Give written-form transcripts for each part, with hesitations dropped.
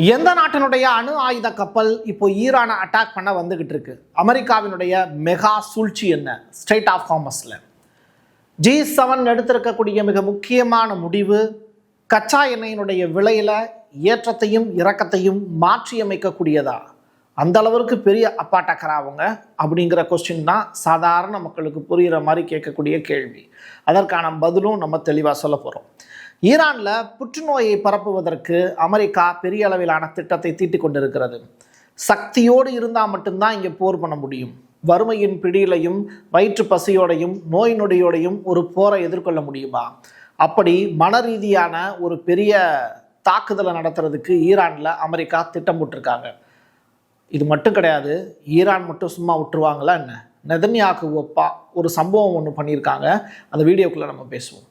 எந்த நாட்டினுடைய அணு ஆயுத கப்பல் இப்போ ஈரானை அட்டாக் பண்ண வந்துகிட்டு இருக்கு? அமெரிக்காவினுடைய மெகா சூழ்ச்சி என்ன? ஸ்ட்ரெய்ட் ஆஃப் ஹார்மஸ்ல G7 எடுத்திருக்கக்கூடிய மிக முக்கியமான முடிவு கச்சா எண்ணெயினுடைய விலையில ஏற்றத்தையும் இறக்கத்தையும் மாற்றி அமைக்கக்கூடியதா? அந்த அளவிற்கு பெரிய அப்பாட்டக்கராவங்க அப்படிங்கிற கொஸ்டின் தான் சாதாரண மக்களுக்கு புரிகிற மாதிரி கேட்கக்கூடிய கேள்வி. அதற்கான பதிலும் நம்ம தெளிவாக சொல்ல போகிறோம். ஈரானில் புற்றுநோயை பரப்புவதற்கு அமெரிக்கா பெரிய அளவிலான திட்டத்தை தீட்டிக் கொண்டிருக்கிறது. சக்தியோடு இருந்தால் மட்டும்தான் இங்கே போர் பண்ண முடியும். வறுமையின் பிடியிலையும் வயிற்று பசியோடையும் நோய் நொடியோடையும் ஒரு போரை எதிர்கொள்ள முடியுமா? அப்படி மன ரீதியான ஒரு பெரிய தாக்குதலை நடத்துறதுக்கு ஈரானில் அமெரிக்கா திட்டம் போட்டிருக்காங்க. இது மட்டும் கிடையாது, ஈரான் மட்டும் சும்மா விட்டுருவாங்களா என்ன? நெதன்யாகு ஒப்பா ஒரு சம்பவம் ஒன்று பண்ணியிருக்காங்க. அந்த வீடியோக்குள்ளே நம்ம பேசுவோம்.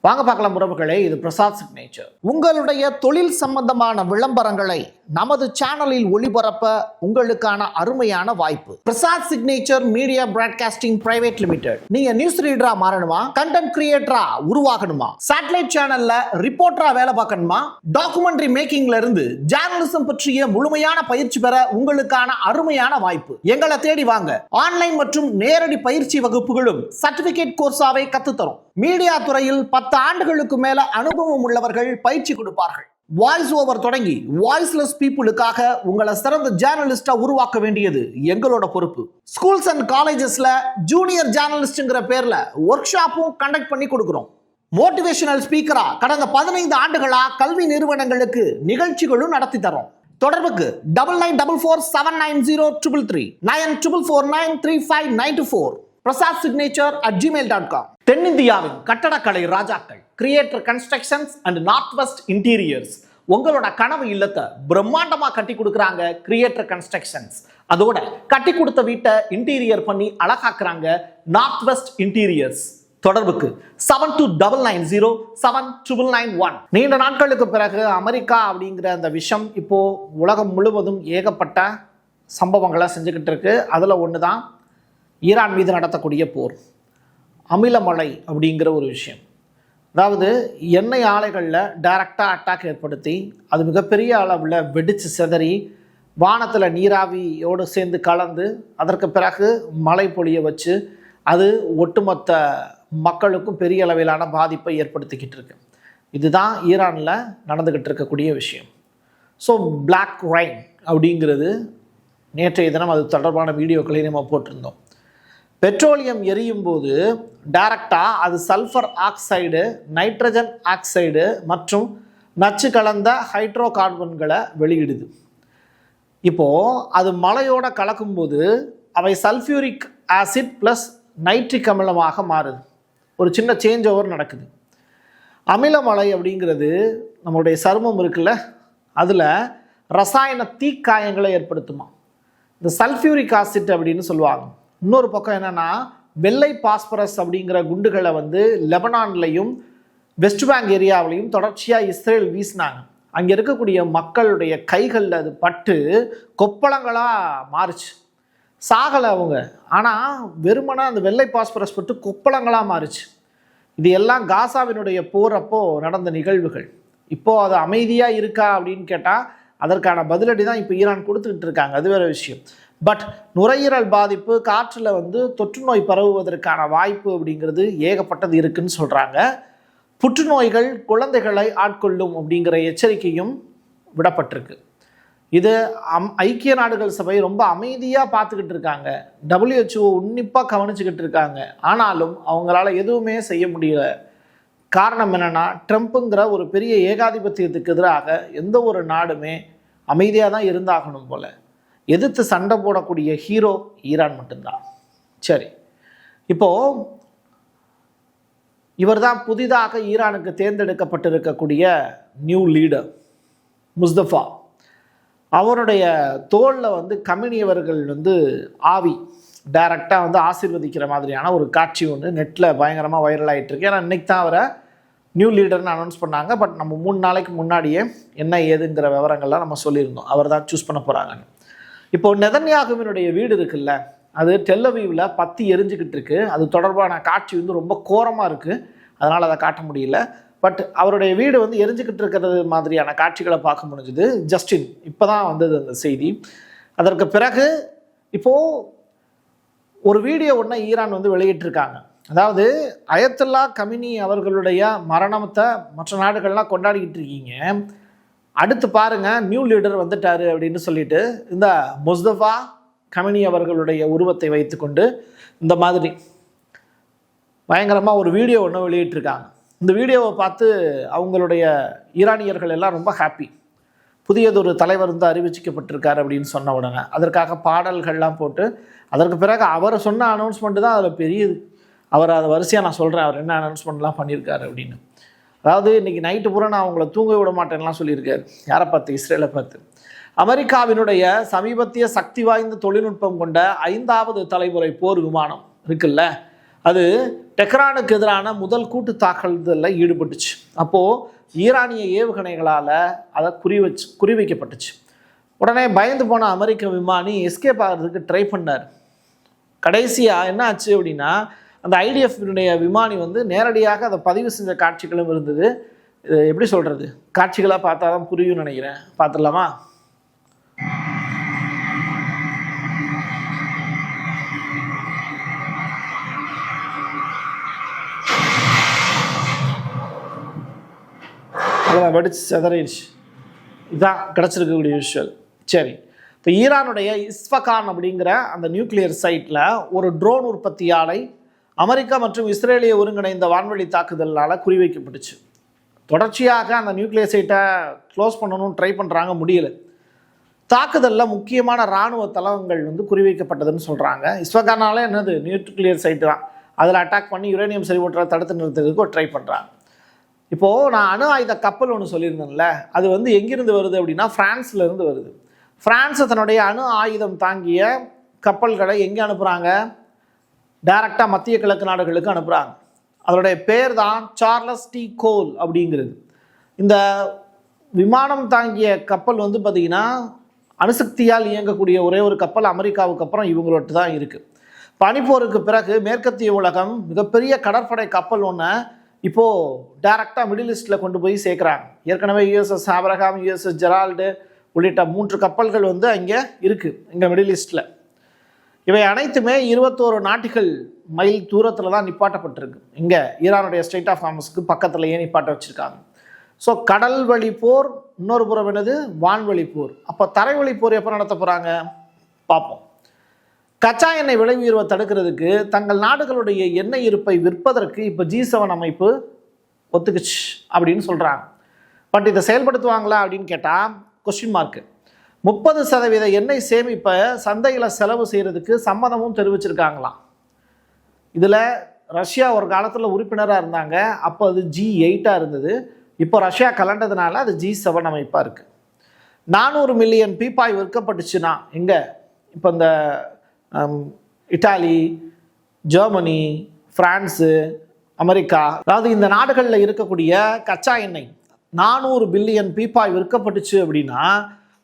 வாங்க பார்க்கலாம் உறவுகளே. இது பிரசாத் சிக்னேச்சர். உங்களுடைய தொழில் சம்பந்தமான விளம்பரங்களை நமது சேனலில் ஒளிபரப்ப உங்களுக்கான அருமையான வாய்ப்பு. Prasad signature media broadcasting private limited. நீங்க நியூஸ் ரீடரா மாறணுமா? கண்டென்ட் கிரியேட்டரா உருவாகணுமா? சேட்டலைட் சேனல்ல ரிப்போர்ட்டரா வேலை பார்க்கணுமா? டாக்குமெண்ட்ரி மேக்கிங்ல இருந்து ஜேர்னலிசம் பற்றிய முழுமையான பயிற்சி பெற உங்களுக்கான அருமையான வாய்ப்பு. எங்களை தேடி வாங்க. ஆன்லைன் மற்றும் நேரடி பயிற்சி வகுப்புகளும் சர்டிபிகேட் கோர்ஸாவை கத்துத்தரும். மீடியா துறையில் 10 ஆண்டுகளுக்கு மேல அனுபவம் உள்ளவர்கள் பயிற்சி கொடுப்பார்கள். வாய்ஸ் ஓவர் தொடங்கி வாய்ஸ்லெஸ் பீப்புளுக்காக உங்களை சிறந்த ஜேர்னலிஸ்டா உருவாக்க வேண்டியது எங்களோட பொறுப்பு. ஸ்கூல்ஸ் அண்ட் காலேஜஸ்ல ஜூனியர் ஜேர்னலிஸ்ட்ங்கிற பேர்ல ஒர்க் ஷாப்பும் கண்டக்ட் பண்ணி கொடுக்கிறோம். மோட்டிவேஷனல் ஸ்பீக்கரா கடந்த 15 ஆண்டுகளா கல்வி நிறுவனங்களுக்கு நிகழ்ச்சிகளும் நடத்தி தரோம். தொடர்புக்கு 9944790333 94493594 prasadsignature@gmail.com. தென்னிந்தியாவின் கட்டடக்கலை ராஜாக்கள் creator constructions and north west interiors. உங்களோட கனவு இல்லத்தை பிரம்மாண்டமா கட்டி கொடுக்குறாங்க கிரியேட்டர் கன்ஸ்ட்ரக்ஷன்ஸ். அதோட கட்டி கொடுத்த வீட்டை இன்டீரியர் பண்ணி அழகாக்குறாங்க நார்த் வெஸ்ட் இன்டீரியர்ஸ். தொடர்புக்கு 72907991. நீண்ட நாட்களுக்கு பிறகு அமெரிக்கா அப்படிங்கிற அந்த விஷயம் இப்போ உலகம் முழுவதும் ஏகப்பட்ட சம்பவங்களை செஞ்சுக்கிட்டு இருக்கு. அதில் ஒன்று தான் ஈரான் மீது நடத்தக்கூடிய போர். அமிலமழை அப்படிங்கிற ஒரு விஷயம். அதாவது எண்ணெய் ஆலைகளில் டைரக்டாக அட்டாக் ஏற்படுத்தி அது மிகப்பெரிய அளவில் வெடித்து சிதறி வானத்தில் நீராவியோடு சேர்ந்து கலந்து அதற்கு பிறகு மழை பொழிய வச்சு அது ஒட்டுமொத்த மக்களுக்கும் பெரிய அளவிலான பாதிப்பை ஏற்படுத்திக்கிட்டு இருக்கு. இதுதான் ஈரானில் நடந்துக்கிட்டு இருக்கக்கூடிய விஷயம். ஸோ பிளாக் ரைன் அப்படிங்கிறது நேற்றைய தினம் அது தொடர்பான வீடியோக்களை நம்ம போட்டிருந்தோம். பெட்ரோலியம் எரியும் போது டைரக்டாக அது சல்ஃபர் ஆக்சைடு, நைட்ரஜன் ஆக்சைடு மற்றும் நச்சு கலந்த ஹைட்ரோ கார்பன்களை வெளியிடுது. இப்போது அது மழையோடு கலக்கும்போது அவை சல்ஃபியூரிக் ஆசிட் ப்ளஸ் நைட்ரிக் அமிலமாக மாறுது. ஒரு சின்ன சேஞ்ச் ஓவர் நடக்குது. அமிலமழை அப்படிங்கிறது நம்மளுடைய சருமம் இருக்குல்ல, அதில் ரசாயன தீக்காயங்களை ஏற்படுத்துமா. இந்த சல்ஃபியூரிக் ஆசிட் அப்படின்னு சொல்லுவாங்க. இன்னொரு பக்கம் என்னென்னா வெள்ளை பாஸ்பரஸ் அப்படிங்கிற குண்டுகளை லெபனான்லையும் வெஸ்ட் பேங்க் ஏரியாவிலையும் தொடர்ச்சியாக இஸ்ரேல் வீசினாங்க. அங்கே இருக்கக்கூடிய மக்களுடைய கைகளில் அது பட்டு கொப்பளங்களாக மாறுச்சு. சாகலை அவங்க, ஆனால் வெறுமனா அந்த வெள்ளை பாஸ்பரஸ் பட்டு கொப்பளங்களாக மாறுச்சு. இது எல்லாம் காசாவினுடைய போறப்போ நடந்த நிகழ்வுகள். இப்போது அது அமைதியாக இருக்கா அப்படின்னு கேட்டால் அதற்கான பதிலடி தான் இப்போ ஈரான் கொடுத்துக்கிட்டு இருக்காங்க. அது வேறு விஷயம். பட் நுரையீரல் பாதிப்பு, காற்றில் தொற்று நோய் பரவுவதற்கான வாய்ப்பு அப்படிங்கிறது ஏகப்பட்டது இருக்குன்னு சொல்கிறாங்க. புற்றுநோய்கள் குழந்தைகளை ஆட்கொள்ளும் அப்படிங்கிற எச்சரிக்கையும் விடப்பட்டிருக்கு. இது ஐக்கிய நாடுகள் சபை ரொம்ப அமைதியாக பார்த்துக்கிட்டு இருக்காங்க. WHO உன்னிப்பாக கவனிச்சுக்கிட்டு இருக்காங்க. ஆனாலும் அவங்களால எதுவுமே செய்ய முடியல. காரணம் என்னென்னா, ட்ரம்ப்புங்கிற ஒரு பெரிய ஏகாதிபத்தியத்துக்கு எதிராக எந்த ஒரு நாடுமே அமைதியாக தான் இருந்தாகணும் போல். எதிர்த்து சண்டை போடக்கூடிய ஹீரோ ஈரான் மட்டும்தான். சரி, இப்போது இவர் தான் புதிதாக ஈரானுக்கு தேர்ந்தெடுக்கப்பட்டிருக்கக்கூடிய நியூ லீடர் முஸ்தபா. அவருடைய தோளில் கமினியவர்கள் ஆவி டைரக்டாக ஆசீர்வதிக்கிற மாதிரியான ஒரு காட்சி ஒன்று நெட்டில் பயங்கரமாக வைரல் ஆகிட்டு இருக்கு. ஏன்னா இன்றைக்கி தான் அவரை நியூ லீடர்னு அனௌன்ஸ் பண்ணாங்க. பட் நம்ம 3 நாளைக்கு முன்னாடியே என்ன ஏதுங்கிற விவரங்கள்லாம் நம்ம சொல்லியிருந்தோம். அவர் தான் சூஸ் பண்ண போகிறாங்கன்னு. இப்போது நெதன்யாகுவினுடைய வீடு இருக்குல்ல, அது டெல்லவீவில் பற்றி எரிஞ்சுக்கிட்டு இருக்கு. அது தொடர்பான காட்சி ரொம்ப கோரமாக இருக்குது. அதனால் அதை காட்ட முடியல. பட் அவருடைய வீடு வந்து எரிஞ்சுக்கிட்டு இருக்கிறது மாதிரியான காட்சிகளை பார்க்க முடிஞ்சுது. ஜஸ்டின் இப்போ தான் வந்தது அந்த செய்தி. அதற்கு பிறகு இப்போது ஒரு வீடியோ ஒன்று ஈரான் வந்து வெளியிட்டிருக்காங்க. அதாவது அயத்துல்லா கமினி அவர்களுடைய மரணத்தை மற்ற நாடுகள்லாம் கொண்டாடிக்கிட்டு இருக்கீங்க, அடுத்து பாருங்க நியூ லீடர் வந்துட்டாரு அப்படின்னு சொல்லிட்டு இந்த முஸ்தபா கமினி அவர்களுடைய உருவத்தை வைத்துக்கொண்டு இந்த மாதிரி பயங்கரமாக ஒரு வீடியோ ஒன்று வெளியிட்டிருக்காங்க. இந்த வீடியோவை பார்த்து அவங்களுடைய ஈரானியர்கள் எல்லாம் ரொம்ப ஹாப்பி. புதியதொரு தலைவர் வந்து அறிவிச்சிக்கப்பட்டிருக்கார் அப்படின்னு சொன்ன உடனே அதற்காக பாடல்கள்லாம் போட்டு, அதற்கு பிறகு அவர் சொன்ன அனௌன்ஸ்மெண்ட்டு தான் அதில் பெரியது. அவர் அதை வரிசையாக நான் சொல்கிறேன் அவர் என்ன அனௌன்ஸ்மெண்ட்லாம் பண்ணியிருக்காரு அப்படின்னு. அதாவது இன்றைக்கி நைட்டு பூரா நான் அவங்கள தூங்க விட மாட்டேன்லாம் சொல்லியிருக்காரு. யாரை பார்த்து? இஸ்ரேலை பார்த்து. அமெரிக்காவினுடைய சமீபத்திய சக்தி வாய்ந்த தொழில்நுட்பம் கொண்ட 5வது தலைமுறை போர் விமானம் இருக்குல்ல, அது டெஹ்ரானுக்கு எதிரான முதல் கூட்டு தாக்குதலில் ஈடுபட்டுச்சு. அப்போது ஈரானிய ஏவுகணைகளால் அதை குறிவைக்கப்பட்டுச்சு. உடனே பயந்து போன அமெரிக்க விமானி எஸ்கேப் ஆகிறதுக்கு ட்ரை பண்ணார். கடைசியாக என்ன ஆச்சு அப்படின்னா, அந்த ஐடிஎஃப்னுடைய விமானி வந்து நேரடியாக அதை பதிவு செஞ்ச காட்சிகளும் இருந்தது. இது எப்படி சொல்கிறது, காட்சிகளாக பார்த்தா தான் புரியும்னு நினைக்கிறேன். பார்த்துடலாமா? அதெல்லாம் வெடிச்சு செதறிடுச்சு. இதுதான் கிடச்சிருக்கக்கூடிய விஷயம். சரி, இப்போ ஈரானுடைய இஸ்ஃபகான் அப்படிங்கிற அந்த நியூக்ளியர் சைட்டில் ஒரு ட்ரோன் உற்பத்தி ஆலை அமெரிக்கா மற்றும் இஸ்ரேலிய ஒருங்கிணைந்த வான்வெளி தாக்குதலால் குறிவைக்கப்பட்டுச்சு. தொடர்ச்சியாக அந்த நியூக்ளியர் சைட்டை க்ளோஸ் பண்ணணும்னு ட்ரை பண்ணுறாங்க, முடியலை. தாக்குதலில் முக்கியமான இராணுவ தளங்கள் வந்து குறிவைக்கப்பட்டதுன்னு சொல்கிறாங்க. இஸ்ஃபகானாலே என்னது, நியூக்ளியர் சைட்டு தான். அதில் அட்டாக் பண்ணி யுரேனியம் செறிவூட்டலை தடுத்து நிறுத்துறதுக்கு ஒரு ட்ரை பண்ணுறாங்க. இப்போது நான் அணு ஆயுத கப்பல் ஒன்று சொல்லியிருந்தேன்ல, அது வந்து எங்கிருந்து வருது அப்படின்னா ஃப்ரான்ஸ்லேருந்து வருது. ஃப்ரான்ஸை தன்னுடைய அணு ஆயுதம் தாங்கிய கப்பல்களை எங்கே அனுப்புகிறாங்க? டைரெக்டாக மத்திய கிழக்கு நாடுகளுக்கு அனுப்புகிறாங்க. அதனுடைய பேர் தான் சார்லஸ் டி கோல் அப்படிங்கிறது. இந்த விமானம் தாங்கிய கப்பல் வந்து பார்த்திங்கன்னா அணுசக்தியால் இயங்கக்கூடிய ஒரே ஒரு கப்பல் அமெரிக்காவுக்கு அப்புறம் இவங்களோட்டு தான் இருக்குது. பனிப்போருக்கு பிறகு மேற்கத்திய உலகம் மிகப்பெரிய கடற்படை கப்பல் ஒன்று இப்போது டைரெக்டாக மிடில் ஈஸ்ட்டில் கொண்டு போய் சேர்க்குறாங்க. ஏற்கனவே யுஎஸ்எஸ் ஆப்ரஹாம், யுஎஸ்எஸ் ஜெரால்டு உள்ளிட்ட 3 கப்பல்கள் வந்து அங்கே இருக்குது இங்கே மிடில் ஈஸ்ட்டில். இவை அனைத்துமே 21 நாட்டிகள் மைல் தூரத்தில் தான் நிப்பாட்டப்பட்டிருக்கு. இங்கே ஈரானுடைய ஸ்ட்ரெயிட் ஆஃப் ஹார்மஸ்க்கு பக்கத்துலையே நிப்பாட்ட வச்சுருக்காங்க. ஸோ கடல் வழி போர், இன்னொரு புறம் என்னது, வான்வழி போர். அப்போ தரைவழி போர் எப்போ நடத்த போகிறாங்க பார்ப்போம். கச்சா எண்ணெய் விலை உயர்வை தடுக்கிறதுக்கு தங்கள் நாடுகளுடைய எண்ணெய் இருப்பை விற்பதற்கு இப்போ G7 அமைப்பு ஒத்துக்குச்சு அப்படின்னு சொல்கிறாங்க. பட் இதை செயல்படுத்துவாங்களா அப்படின்னு கேட்டால் கொஸ்டின் மார்க்கு. 30% எண்ணெய் சேமிப்பை சந்தையில் செலவு செய்கிறதுக்கு சம்மதமும் தெரிவிச்சிருக்காங்களாம். இதில் ரஷ்யா ஒரு காலத்தில் உறுப்பினராக இருந்தாங்க. அப்போ அது G8 இருந்தது. இப்போ ரஷ்யா கலண்டதுனால அது G7 அமைப்பாக இருக்குது. 400 மில்லியன் பீப்பாய் விற்கப்பட்டுச்சுன்னா எங்கே, இப்போ இந்த இட்டாலி, ஜெர்மனி, ஃப்ரான்ஸு, அமெரிக்கா, அதாவது இந்த நாடுகளில் இருக்கக்கூடிய கச்சா எண்ணெய் 400 பில்லியன் பீப்பாய் விற்கப்பட்டுச்சு அப்படின்னா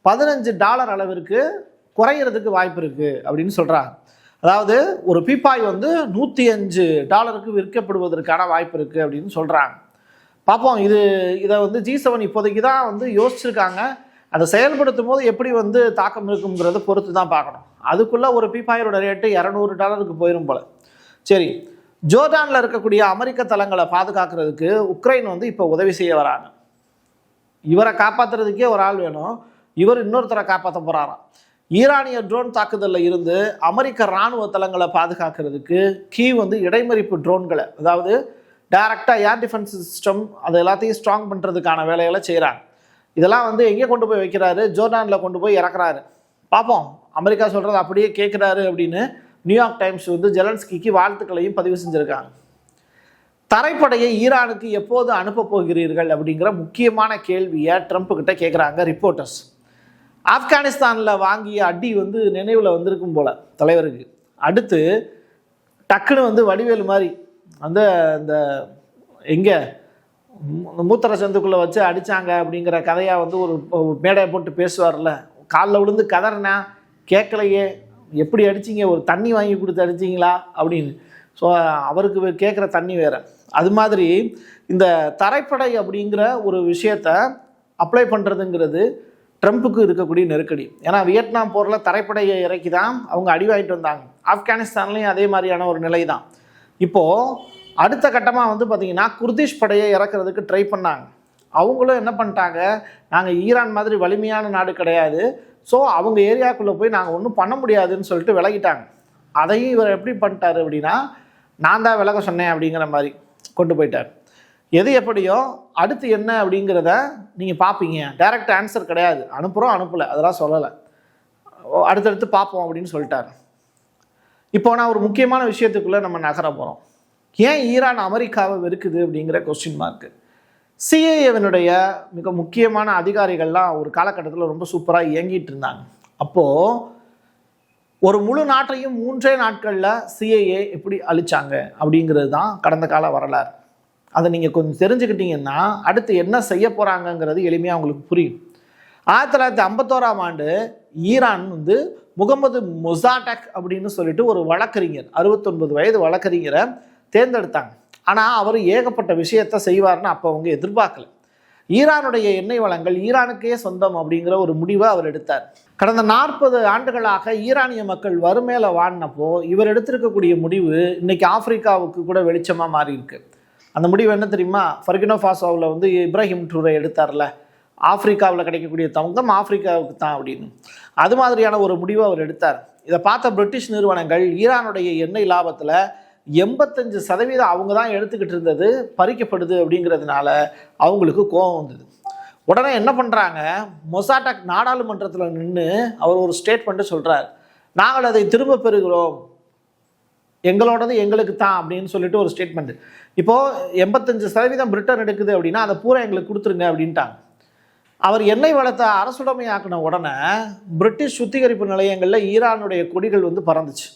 $15 அளவிற்கு குறையிறதுக்கு வாய்ப்பு இருக்குது அப்படின்னு சொல்கிறாங்க. அதாவது ஒரு பீப்பாய் வந்து $105 விற்கப்படுவதற்கான வாய்ப்பு இருக்குது அப்படின்னு சொல்கிறாங்க. பார்ப்போம். இதை வந்து G7 இப்போதைக்கு தான் வந்து யோசிச்சுருக்காங்க. அதை செயல்படுத்தும் போது எப்படி வந்து தாக்கம் இருக்குங்கிறத பொறுத்து தான் பார்க்கணும். அதுக்குள்ளே ஒரு பீப்பாயோட ரேட்டு $200 போயிடும் போல். சரி, ஜோர்டானில் இருக்கக்கூடிய அமெரிக்க தளங்களை பாதுகாக்கிறதுக்கு உக்ரைன் வந்து இப்போ உதவி செய்ய வராங்க. இவரை காப்பாற்றுறதுக்கே ஒரு ஆள் வேணும், இவர் இன்னொருத்தரை காப்பாற்ற போகிறாராம். ஈரானிய ட்ரோன் தாக்குதலில் இருந்து அமெரிக்க இராணுவ தளங்களை பாதுகாக்கிறதுக்கு கீவ் வந்து இடைமறிப்பு ட்ரோன்களை, அதாவது டைரக்டாக ஏர் டிஃபென்ஸ் சிஸ்டம், அது எல்லாத்தையும் ஸ்ட்ராங் பண்ணுறதுக்கான வேலைகளை செய்கிறாங்க. இதெல்லாம் வந்து எங்கே கொண்டு போய் வைக்கிறாரு? ஜோர்டானில் கொண்டு போய் இறக்குறாரு. பார்ப்போம், அமெரிக்கா சொல்கிறது அப்படியே கேட்குறாரு அப்படின்னு நியூயார்க் டைம்ஸ் வந்து ஜெலன்ஸ்கிக்கு வாழ்த்துக்களையும் பதிவு செஞ்சுருக்காங்க. தரைப்படையை ஈரானுக்கு எப்போது அனுப்ப போகிறீர்கள் அப்படிங்கிற முக்கியமான கேள்வியை ட்ரம்ப் கிட்ட கேட்குறாங்க ரிப்போர்ட்டர்ஸ். ஆப்கானிஸ்தானில் வாங்கிய அடி வந்து நினைவில் வந்திருக்கும் போல் தலைவருக்கு. அடுத்து டக்குன்னு வந்து வடிவேலு மாதிரி அந்த இந்த எங்கே மூத்தர சந்துக்குள்ளே வச்சு அடித்தாங்க அப்படிங்கிற கதையாக வந்து ஒரு மேடையை போட்டு பேசுவார்ல, காலில் விழுந்து கதறினா கேட்கலையே, எப்படி அடிச்சிங்க, ஒரு தண்ணி வாங்கி கொடுத்து அடிச்சிங்களா அப்படின்னு. ஸோ அவருக்கு கேட்குற தண்ணி வேறு. அது மாதிரி இந்த தரைப்படை அப்படிங்கிற ஒரு விஷயத்த அப்ளை பண்ணுறதுங்கிறது ட்ரம்ப்புக்கு இருக்கக்கூடிய நெருக்கடி. ஏன்னா வியட்நாம் போரில் தரைப்படையை இறக்கி தான் அவங்க அடி வாங்கிட்டு வந்தாங்க. ஆப்கானிஸ்தான்லேயும் அதே மாதிரியான ஒரு நிலை தான். இப்போது அடுத்த கட்டமாக வந்து பார்த்திங்கன்னா குர்திஷ் படையை இறக்குறதுக்கு ட்ரை பண்ணாங்க. அவங்களும் என்ன பண்ணிட்டாங்க, நாங்கள் ஈரான் மாதிரி வலிமையான நாடு கிடையாது, ஸோ அவங்க ஏரியாவுக்குள்ளே போய் நாங்கள் ஒன்றும் பண்ண முடியாதுன்னு சொல்லிட்டு விலகிட்டாங்க. அதையும் இவர் எப்படி பண்ணிட்டார் அப்படின்னா, நான் தான் விலக சொன்னேன் அப்படிங்கிற மாதிரி கொண்டு போயிட்டார். எது எப்படியோ அடுத்து என்ன அப்படிங்கிறத நீங்கள் பார்ப்பீங்க. டைரக்ட் ஆன்சர் கிடையாது, அனுப்பலை, அதெல்லாம் சொல்லலை, அடுத்தடுத்து பார்ப்போம் அப்படின்னு சொல்லிட்டார். இப்போ நான் ஒரு முக்கியமான விஷயத்துக்குள்ளே நம்ம நகர போகிறோம். ஏன் ஈரான் அமெரிக்காவை வெறுக்குது அப்படிங்கிற கொஸ்டின் மார்க்கு. சிஏஏவினுடைய மிக முக்கியமான அதிகாரிகள்லாம் ஒரு காலகட்டத்தில் ரொம்ப சூப்பராக இயங்கிட்டு இருந்தாங்க. அப்போது ஒரு முழு நாட்டையும் 3 நாட்களில் சிஏஏ எப்படி அழிச்சாங்க அப்படிங்கிறது தான் கடந்த கால வரலாறு. அதை நீங்கள் கொஞ்சம் தெரிஞ்சுக்கிட்டீங்கன்னா அடுத்து என்ன செய்ய போகிறாங்கங்கிறது எளிமையாக உங்களுக்கு புரியும். 1951ஆம் ஆண்டு ஈரான் வந்து முகமது மொசாடக் அப்படின்னு சொல்லிட்டு ஒரு வழக்கறிஞர், 69 வயது வழக்கறிஞரை தேர்ந்தெடுத்தாங்க. ஆனால் அவர் ஏகப்பட்ட விஷயத்தை செய்வார்னு அப்போ அவங்க எதிர்பார்க்கல. ஈரானுடைய எண்ணெய் வளங்கள் ஈரானுக்கே சொந்தம் அப்படிங்கிற ஒரு முடிவை அவர் எடுத்தார். கடந்த 40 ஆண்டுகளாக ஈரானிய மக்கள் வறுமையில வாடினப்போ இவர் எடுத்திருக்கக்கூடிய முடிவு இன்னைக்கு ஆப்பிரிக்காவுக்கு கூட வெளிச்சமாக மாறி இருக்கு. அந்த முடிவு என்ன தெரியுமா? பர்கினோ ஃபாசோவில் வந்து இப்ராஹிம் டூரை எடுத்தார்ல, ஆப்பிரிக்காவில் கிடைக்கக்கூடிய தங்கம் ஆப்பிரிக்காவுக்கு தான் அப்படின்னு. அது மாதிரியான ஒரு முடிவை அவர் எடுத்தார். இதை பார்த்த பிரிட்டிஷ் நிறுவனங்கள் ஈரானுடைய எண்ணெய் லாபத்தில் 85% அவங்க தான் எடுத்துக்கிட்டு இருந்தது பறிக்கப்படுது அப்படிங்கிறதுனால அவங்களுக்கு கோபம் வந்தது. உடனே என்ன பண்ணுறாங்க, மொசாடக் நாடாளுமன்றத்தில் நின்று அவர் ஒரு ஸ்டேட்மெண்ட்டு சொல்கிறார், நாங்கள் அதை திரும்ப பெறுகிறோம், எங்களோடது எங்களுக்கு தான் அப்படின்னு சொல்லிட்டு ஒரு ஸ்டேட்மெண்ட்டு. இப்போது 85% பிரிட்டன் எடுக்குது அப்படின்னா அதை பூரா எங்களுக்கு கொடுத்துருங்க அப்படின்ட்டாங்க. அவர் எண்ணெய் வளத்தை அரசுடைமையாக்கின உடனே பிரிட்டிஷ் சுத்திகரிப்பு நிலையங்களில் ஈரானுடைய கொடிகள் வந்து பறந்துச்சு.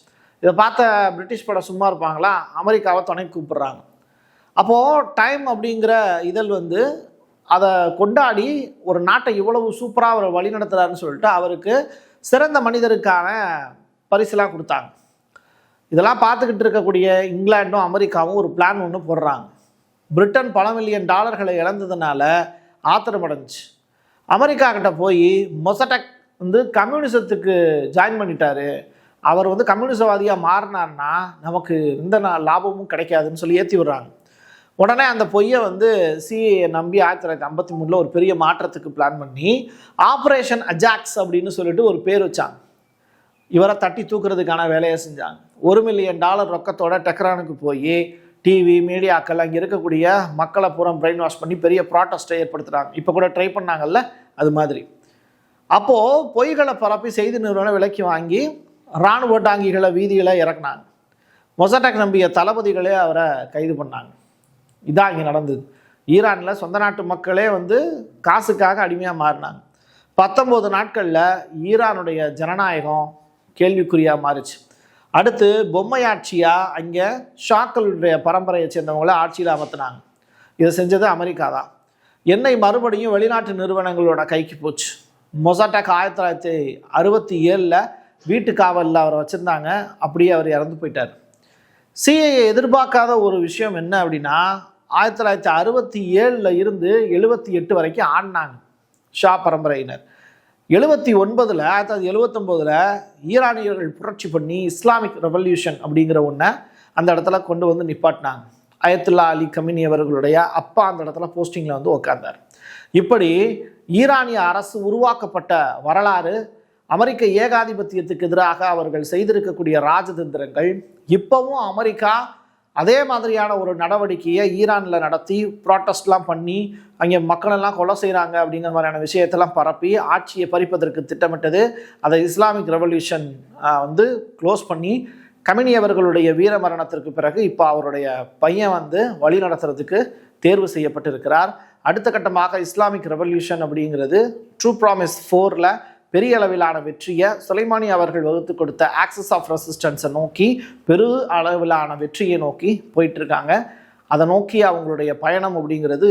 இதை பார்த்த பிரிட்டிஷ் படம் சும்மா இருப்பாங்களா, அமெரிக்காவை துணை கூப்பிடுறாங்க. அப்போது டைம் அப்படிங்கிற இதழ் வந்து அதை கொண்டாடி ஒரு நாட்டை இவ்வளவு சூப்பராக அவர் வழி நடத்துகிறாருன்னு சொல்லிட்டு அவருக்கு சிறந்த மனிதருக்கான பரிசுலாம் கொடுத்தாங்க. இதெல்லாம் பார்த்துக்கிட்டு இருக்கக்கூடிய இங்கிலாண்டும் அமெரிக்காவும் ஒரு பிளான் ஒன்று போடுறாங்க. பிரிட்டன் பல மில்லியன் டாலர்களை இழந்ததுனால ஆத்திரமடைஞ்சிச்சு. அமெரிக்கா கிட்ட போய் மொசடக் வந்து கம்யூனிசத்துக்கு ஜாயின் பண்ணிட்டாரு, அவர் வந்து கம்யூனிசவாதியாக மாறினார்னா நமக்கு எந்த லாபமும் கிடைக்காதுன்னு சொல்லி ஏற்றி விடுறாங்க. உடனே அந்த பொய்யை வந்து சிஏஏ நம்பி 1953 ஒரு பெரிய மாற்றத்துக்கு பிளான் பண்ணி ஆப்ரேஷன் அஜாக்ஸ் அப்படின்னு சொல்லிட்டு ஒரு பேர் வச்சாங்க. இவரை தட்டி தூக்குறதுக்கான வேலையை செஞ்சாங்க. $1 மில்லியன் ரொக்கத்தோட டெஹ்ரானுக்கு போய் டிவி மீடியாக்கள் அங்கே இருக்கக்கூடிய மக்களை பூரா பிரெயின் வாஷ் பண்ணி பெரிய ப்ராட்டஸ்ட்டை ஏற்படுத்துகிறாங்க. இப்போ கூட ட்ரை பண்ணாங்கல்ல, அது மாதிரி. அப்போது பொய்களை பரப்பி செய்தி நிறுவனம் விலைக்கு வாங்கி இராணுவ டாங்கிகளை வீதிகளை இறக்குனாங்க. மொசடக் நம்பிய தளபதிகளே அவரை கைது பண்ணாங்க. இதான் இங்கே நடந்தது. ஈரானில் சொந்த நாட்டு மக்களே வந்து காசுக்காக அடிமையாக மாறினாங்க. 19 நாட்களில் ஈரானுடைய ஜனநாயகம் கேள்விக்குறியாக மாறிச்சு. அடுத்து பொம்மையாட்சியாக அங்கே ஷாக்களுடைய பரம்பரையை சேர்ந்தவங்கள ஆட்சியில் அமர்த்தினாங்க. இதை செஞ்சது அமெரிக்கா தான். எண்ணெய் மறுபடியும் வெளிநாட்டு நிறுவனங்களோட கைக்கு போச்சு. மொசாடக் 1967 வீட்டு காவலில் அவரை வச்சுருந்தாங்க. அப்படியே அவர் இறந்து போயிட்டார். சிஏஏ எதிர்பார்க்காத ஒரு விஷயம் என்ன அப்படின்னா, 1967 இருந்து 78 வரைக்கும் ஆடினாங்க ஷா பரம்பரையினர். 1979 ஈரானியர்கள் புரட்சி பண்ணி இஸ்லாமிக் ரெவல்யூஷன் அப்படிங்கிற ஒன்றை அந்த இடத்துல கொண்டு வந்து நிப்பாட்டினாங்க. அயத்துல்லா அலி கமினி அவர்களுடைய அப்பா அந்த இடத்துல போஸ்டிங்கில் வந்து உட்கார்ந்தார். இப்படி ஈரானிய அரசு உருவாக்கப்பட்ட வரலாறு, அமெரிக்க ஏகாதிபத்தியத்துக்கு எதிராக அவர்கள் செய்திருக்கக்கூடிய ராஜதந்திரங்கள், இப்போவும் அமெரிக்கா அதே மாதிரியான ஒரு நடவடிக்கையை ஈரானில் நடத்தி ப்ராட்டஸ்ட்லாம் பண்ணி அங்கே மக்களெல்லாம் கொலை செய்கிறாங்க அப்படிங்கிற மாதிரியான விஷயத்தெல்லாம் பரப்பி ஆட்சியை பறிப்பதற்கு திட்டமிட்டது. அதை இஸ்லாமிக் ரெவல்யூஷன் வந்து க்ளோஸ் பண்ணி கமினி அவர்களுடைய வீர மரணத்திற்கு பிறகு இப்போ அவருடைய பையன் வந்து வழி நடத்துறதுக்கு தேர்வு செய்யப்பட்டிருக்கிறார். அடுத்த கட்டமாக இஸ்லாமிக் ரெவல்யூஷன் அப்படிங்கிறது ட்ரூ ப்ராமிஸ் 4 பெரிய அளவிலான வெற்றியை சுலைமானி அவர்கள் வகுத்து கொடுத்த ஆக்சஸ் ஆஃப் ரெசிஸ்டன்ஸை நோக்கி பெரு அளவிலான வெற்றியை நோக்கி போயிட்டுருக்காங்க. அதை நோக்கி அவங்களுடைய பயணம் அப்படிங்கிறது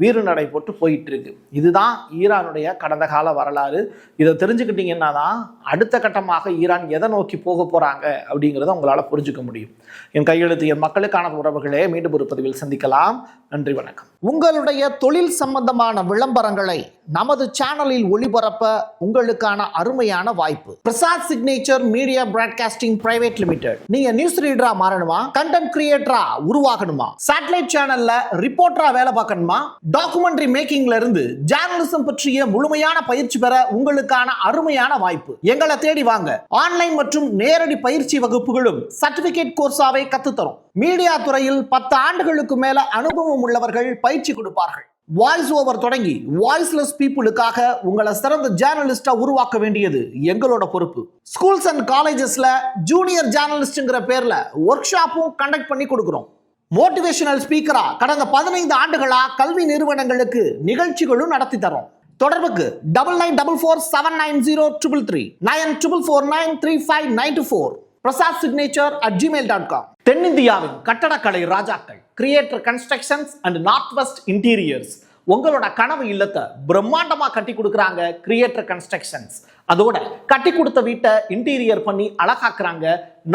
வீறு நடை போட்டு போயிட்டு இருக்கு. இதுதான் ஈரானுடைய கடந்த கால வரலாறு. இதை தெரிஞ்சுக்கிட்டீங்கன்னா தான் அடுத்த கட்டமாக ஈரான் எதை நோக்கி போக போறாங்க அப்படிங்கிறத உங்களால் புரிஞ்சுக்க முடியும். என் கையெழுத்து என் மக்களுக்கான உறவுகளே, மீண்டும் ஒரு பதிவில் சந்திக்கலாம். நன்றி, வணக்கம். உங்களுடைய தொழில் சம்பந்தமான விளம்பரங்களை நமது சேனலில் ஒளிபரப்ப உங்களுக்கான அருமையான வாய்ப்பு. Prasad signature media broadcasting private limited. நீங்க நியூஸ் ரீடரா மாறணுமா, கண்டென்ட் கிரியேட்டரா உருவாகணுமா, சேட்டலைட் சேனல்ல ரிப்போர்ட்டரா வேலை பார்க்கணுமா, டாக்குமெண்ட்ரி மேக்கிங்ல இருந்து ஜேர்னலிசம் பற்றிய முழுமையான பயிற்சி பெற உங்களுக்கான அருமையான வாய்ப்பு. எங்களை தேடி வாங்க. ஆன்லைன் மற்றும் நேரடி பயிற்சி வகுப்புகளும் சர்டிபிகேட் கோர்ஸாவே கத்துத்தரும். மீடியா துறையில் 10 ஆண்டுகளுக்கு மேல அனுபவம் உள்ளவர்கள் பயிற்சி கொடுப்பார்கள். வாய்ஸ் ஓவர் தொடங்கி வாய்ஸ்லெஸ் பீப்புளுக்காக உங்களை சிறந்த ஜேர்னலிஸ்டா உருவாக்க வேண்டியது எங்களோட பொறுப்பு. ஸ்கூல்ஸ் அண்ட் காலேஜஸ்ல ஜூனியர் ஜேர்னலிஸ்ட்ங்கிற பேர்ல ஒர்க் ஷாப்பும் கண்டக்ட் பண்ணி கொடுக்கிறோம். மோட்டிவேஷனல் ஸ்பீக்கரா கடந்த 15 ஆண்டுகளா கல்வி நிறுவனங்களுக்கு நிகழ்ச்சிகளும் நடத்தி தரோம். தொடர்புக்கு 9944790333 94493594 prasadsignature@gmail.com. தென்னிந்தியாவின் கட்டடக்கலை ராஜாக்கள் creator constructions and north west interiors. உங்களோட கனவு இல்லத்தை பிரம்மாண்டமா கட்டி கொடுக்குறாங்க கிரியேட்டர் கன்ஸ்ட்ரக்ஷன்ஸ். அதோட கட்டி கொடுத்த வீட்டை இன்டீரியர் பண்ணி அழகாக்குறாங்க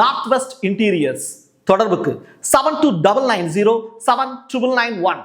நார்த் வெஸ்ட் இன்டீரியர்ஸ். தொடர்புக்கு 7299079991.